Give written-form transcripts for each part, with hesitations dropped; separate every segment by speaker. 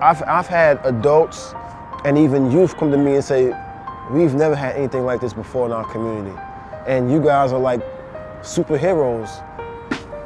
Speaker 1: I've had adults and even youth come to me and say, we've never had anything like this before in our community. And you guys are like superheroes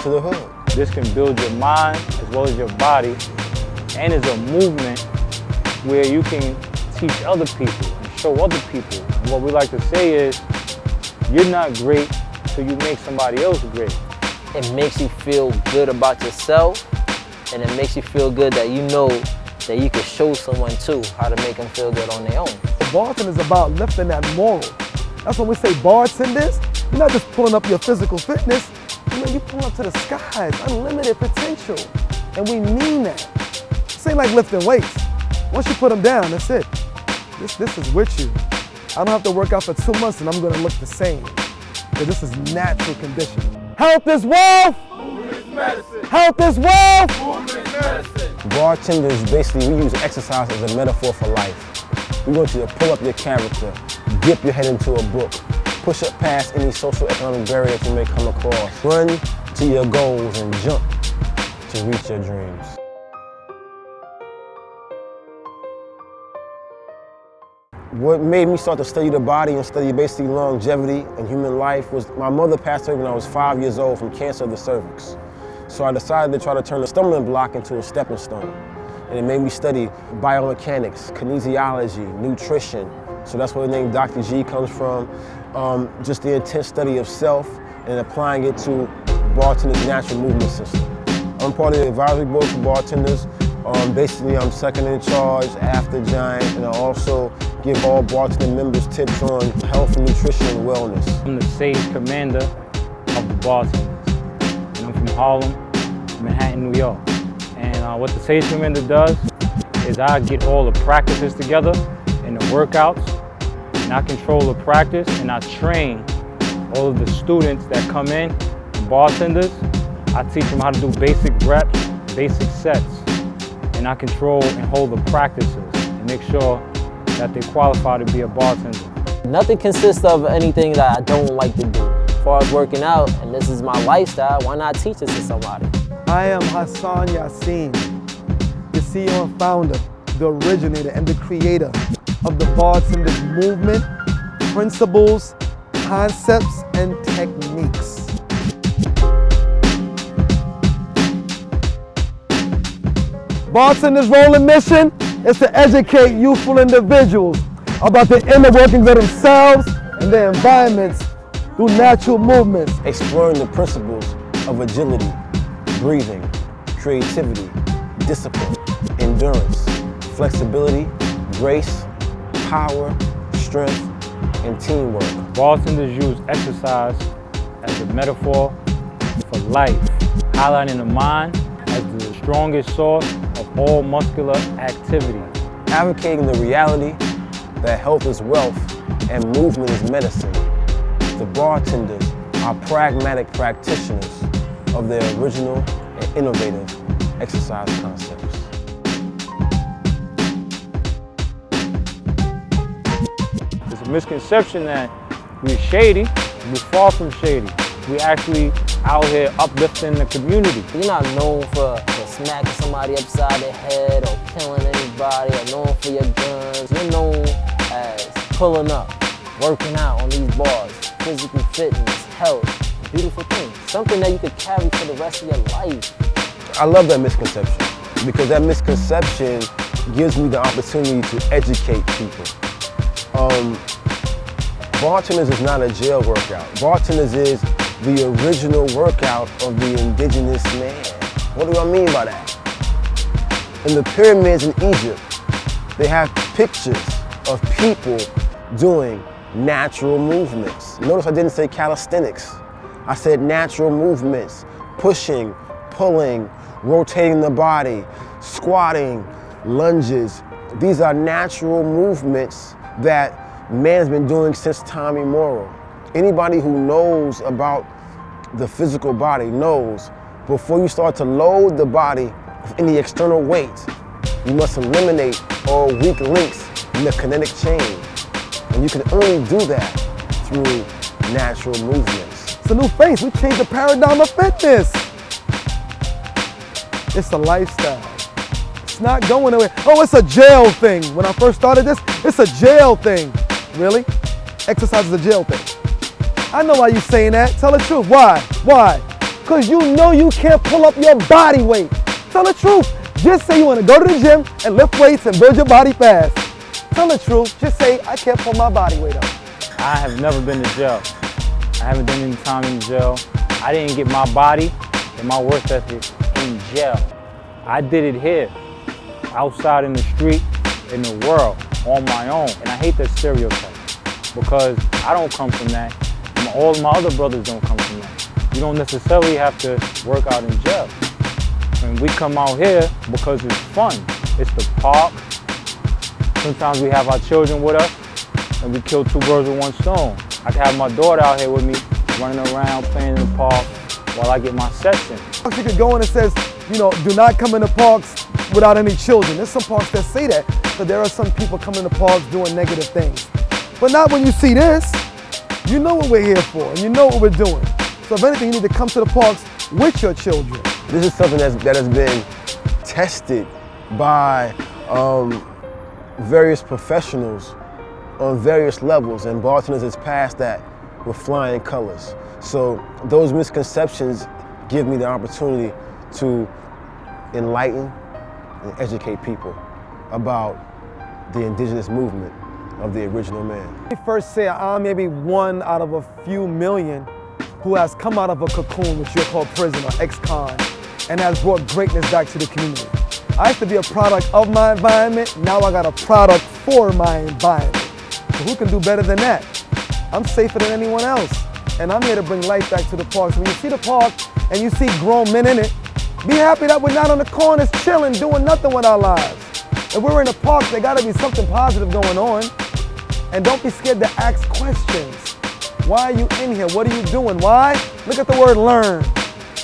Speaker 1: to the hood.
Speaker 2: This can build your mind as well as your body, and it's a movement where you can teach other people and show other people. And what we like to say is, you're not great till you make somebody else great.
Speaker 3: It makes you feel good about yourself, and it makes you feel good that you know that you can show someone too how to make them feel good on their own.
Speaker 4: Bartending is about lifting that moral. That's when we say bartenders, you're not just pulling up your physical fitness, you're pulling up to the skies, unlimited potential. And we mean that. This ain't like lifting weights. Once you put them down, that's it. This is with you. I don't have to work out for 2 months and I'm gonna look the same. Because this is natural conditioning. Health is wealth!
Speaker 5: Movement is medicine!
Speaker 4: Health is wealth!
Speaker 5: Movement is medicine!
Speaker 1: Bartenders, basically, we use exercise as a metaphor for life. We want you to pull up your character, dip your head into a book, push up past any social economic barriers you may come across, run to your goals and jump to reach your dreams. What made me start to study the body and study basically longevity and human life was my mother passed away when I was 5 years old from cancer of the cervix. So I decided to try to turn a stumbling block into a stepping stone. And it made me study biomechanics, kinesiology, nutrition. So that's where the name Dr. G comes from. Just the intense study of self and applying it to Bartenders' natural movement system. I'm part of the advisory board for Bartenders. Basically, I'm second in charge after Giant, and I also give all bartender members tips on health and nutrition and wellness.
Speaker 2: I'm the sage commander of the Bartenders. And I'm from Harlem, Manhattan, New York. And what the sage commander does is I get all the practices together and the workouts, and I control the practice and I train all of the students that come in, bartenders. I teach them how to do basic reps, basic sets, and I control and hold the practices and make sure that they qualify to be a bartender.
Speaker 3: Nothing consists of anything that I don't like to do. As far as working out, and this is my lifestyle, why not teach this to somebody?
Speaker 4: I am Hassan Yassin, the CEO and founder, the originator and the creator of the Bartenders movement, principles, concepts, and techniques. Bartenders' role and mission is to educate youthful individuals about the inner workings of themselves and their environments through natural movements.
Speaker 1: Exploring the principles of agility, breathing, creativity, discipline, endurance, flexibility, grace, power, strength, and teamwork.
Speaker 2: Bartenders use exercise as a metaphor for life, highlighting the mind as the strongest source of all muscular activity.
Speaker 1: Advocating the reality that health is wealth and movement is medicine. The bartenders are pragmatic practitioners of their original and innovative exercise concepts.
Speaker 2: There's a misconception that we're shady. We're far from shady. We're actually out here uplifting the community.
Speaker 3: You're not known for smacking somebody upside their head or killing anybody or known for your guns. You're known as pulling up, working out on these bars, physical fitness, health, beautiful things. Something that you could carry for the rest of your life.
Speaker 1: I love that misconception because that misconception gives me the opportunity to educate people. Bartenders is not a jail workout. Bartenders is the original workout of the indigenous man. What do I mean by that? In the pyramids in Egypt, they have pictures of people doing natural movements. Notice I didn't say calisthenics. I said natural movements, pushing, pulling, rotating the body, squatting, lunges. These are natural movements that man has been doing since time immemorial. Anybody who knows about the physical body knows before you start to load the body with any external weight, you must eliminate all weak links in the kinetic chain. And you can only do that through natural movements.
Speaker 4: It's a new face. We changed the paradigm of fitness. It's a lifestyle. It's It's not going away. Oh, it's a jail thing. When I first started this, it's a jail thing. Really? Exercise is a jail thing. I know why you're saying that. Tell the truth. Why? Why? Because you know you can't pull up your body weight. Tell the truth. Just say you want to go to the gym and lift weights and build your body fast. Tell the truth. Just say, I can't pull my body weight up.
Speaker 2: I have never been to jail. I haven't done any time in jail. I didn't get my body and my work ethic in jail. I did it here, outside in the street, in the world, on my own. And I hate that stereotype because I don't come from that. And all my other brothers don't come from that. You don't necessarily have to work out in jail. And we come out here because it's fun. It's the park. Sometimes we have our children with us and we kill two birds with one stone. I can have my daughter out here with me, running around, playing in the park while I get my sets in.
Speaker 4: You could go in and says, you know, do not come in the parks without any children. There's some parks that say that, but there are some people coming in the parks doing negative things. But not when you see this. You know what we're here for, and you know what we're doing. So if anything, you need to come to the parks with your children.
Speaker 1: This is something that has been tested by various professionals on various levels, and Bartendaz has passed that with flying colors. So those misconceptions give me the opportunity to enlighten and educate people about the indigenous movement of the original man.
Speaker 4: Let me first say I'm maybe one out of a few million who has come out of a cocoon, which you'll call prison or ex-con, and has brought greatness back to the community. I used to be a product of my environment, now I got a product for my environment. So who can do better than that? I'm safer than anyone else. And I'm here to bring life back to the park. So when you see the park and you see grown men in it, be happy that we're not on the corners chilling, doing nothing with our lives. If we're in the park, there gotta be something positive going on. And don't be scared to ask questions. Why are you in here? What are you doing? Why? Look at the word learn.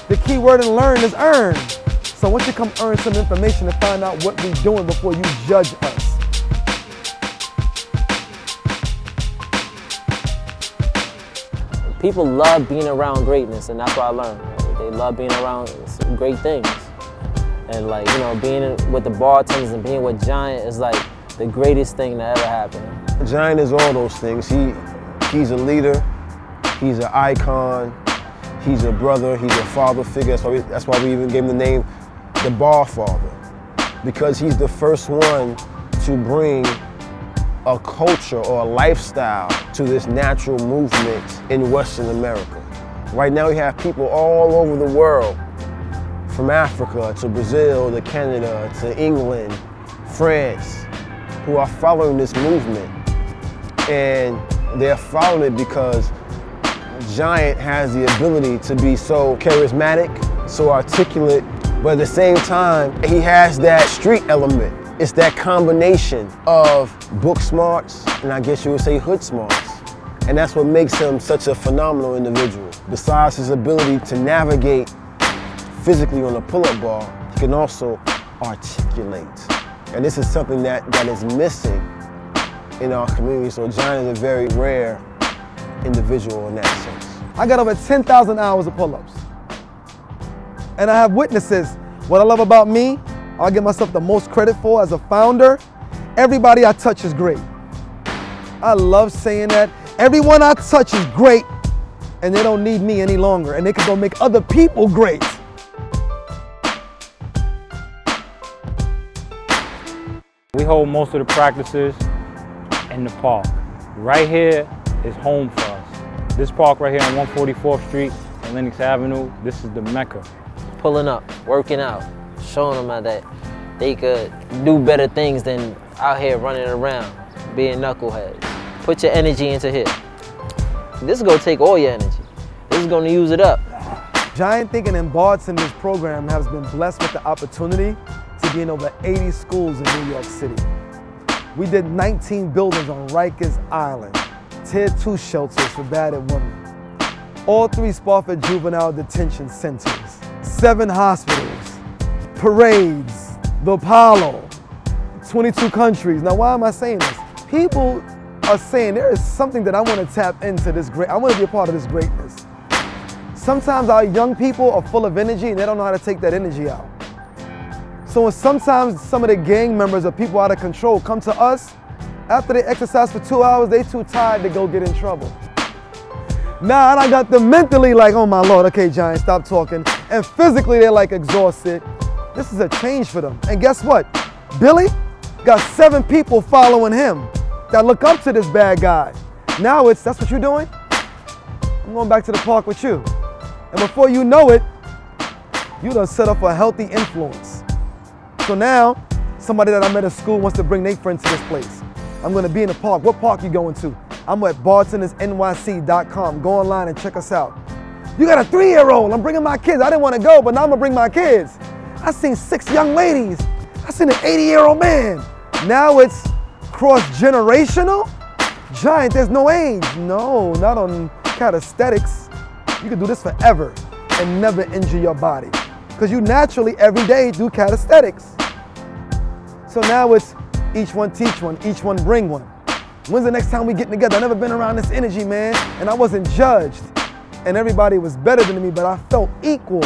Speaker 4: The key word in learn is earn. So once you come earn some information and find out what we're doing before you judge us.
Speaker 3: People love being around greatness, and that's what I learned. They love being around some great things. And like, you know, being with the Bartendaz and being with Giant is like the greatest thing that ever happened.
Speaker 1: Giant is all those things. He's a leader, he's an icon, he's a brother, he's a father figure. That's why we even gave him the name the Bar Father, because he's the first one to bring a culture or a lifestyle to this natural movement in Western America. Right now we have people all over the world, from Africa to Brazil to Canada to England, France, who are following this movement. And they're following it because Giant has the ability to be so charismatic, so articulate, but at the same time, he has that street element. It's that combination of book smarts, and I guess you would say hood smarts. And that's what makes him such a phenomenal individual. Besides his ability to navigate physically on a pull-up bar, he can also articulate. And this is something that is missing in our community. So Giant is a very rare individual in that sense.
Speaker 4: I got over 10,000 hours of pull-ups. And I have witnesses. What I love about me, I'll give myself the most credit for as a founder. Everybody I touch is great. I love saying that. Everyone I touch is great, and they don't need me any longer, and they can go make other people great.
Speaker 2: We hold most of the practices in the park. Right here is home for us. This park right here on 144th Street and Lenox Avenue, this is the Mecca.
Speaker 3: Pulling up, working out, showing them that they could do better things than out here running around, being knuckleheads. Put your energy into here. This is gonna take all your energy. This is gonna use it up.
Speaker 4: Giant Thinking and Bartendaz program has been blessed with the opportunity to be in over 80 schools in New York City. We did 19 buildings on Rikers Island, Tier 2 shelters for battered women, all 3 Spofford juvenile detention centers, 7 hospitals, parades, the Apollo, 22 countries. Now, why am I saying this? People are saying there is something that I want to tap into this I want to be a part of this greatness. Sometimes our young people are full of energy and they don't know how to take that energy out. So when sometimes some of the gang members or people out of control come to us, after they exercise for 2 hours, they too tired to go get in trouble. Now I got them mentally like, oh my Lord, okay, Giant, stop talking. And physically they're like exhausted. This is a change for them. And guess what? Billy got 7 people following him that look up to this bad guy. Now that's what you're doing? I'm going back to the park with you. And before you know it, you done set up a healthy influence. So now, somebody that I met at school wants to bring their friends to this place. I'm gonna be in the park. What park you going to? I'm at bartendersnyc.com. Go online and check us out. You got a 3-year-old. I'm bringing my kids. I didn't want to go, but now I'm gonna bring my kids. I seen 6 young ladies. I seen an 80-year-old man. Now it's cross-generational? Giant, there's no age. No, not on calisthenics. You can do this forever and never injure your body. Because you naturally, every day, do calisthenics. So now it's each one teach one, each one bring one. When's the next time we get together? I've never been around this energy, man. And I wasn't judged. And everybody was better than me, but I felt equal.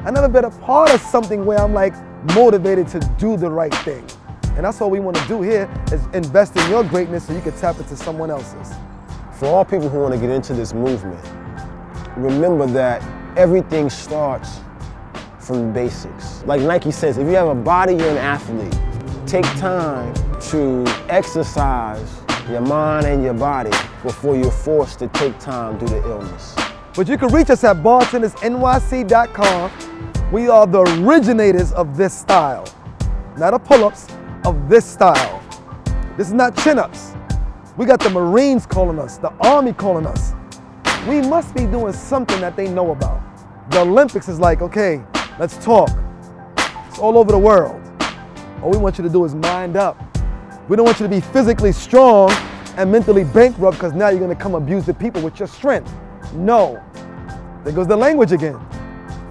Speaker 4: I never been a part of something where I'm like motivated to do the right thing. And that's what we want to do here, is invest in your greatness so you can tap into someone else's.
Speaker 1: For all people who want to get into this movement, remember that everything starts from the basics. Like Nike says, if you have a body, you're an athlete. Take time to exercise your mind and your body before you're forced to take time due to illness.
Speaker 4: But you can reach us at bartendersnyc.com. We are the originators of this style. Not the pull-ups, of this style. This is not chin-ups. We got the Marines calling us, the Army calling us. We must be doing something that they know about. The Olympics is like, okay, let's talk. It's all over the world. All we want you to do is mind up. We don't want you to be physically strong and mentally bankrupt because now you're going to come abuse the people with your strength. No. There goes the language again.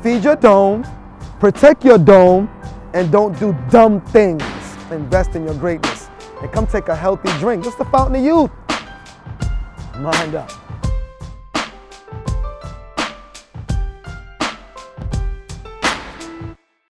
Speaker 4: Feed your dome, protect your dome, and don't do dumb things. Invest in your greatness. And come take a healthy drink. It's the fountain of youth. Mind up.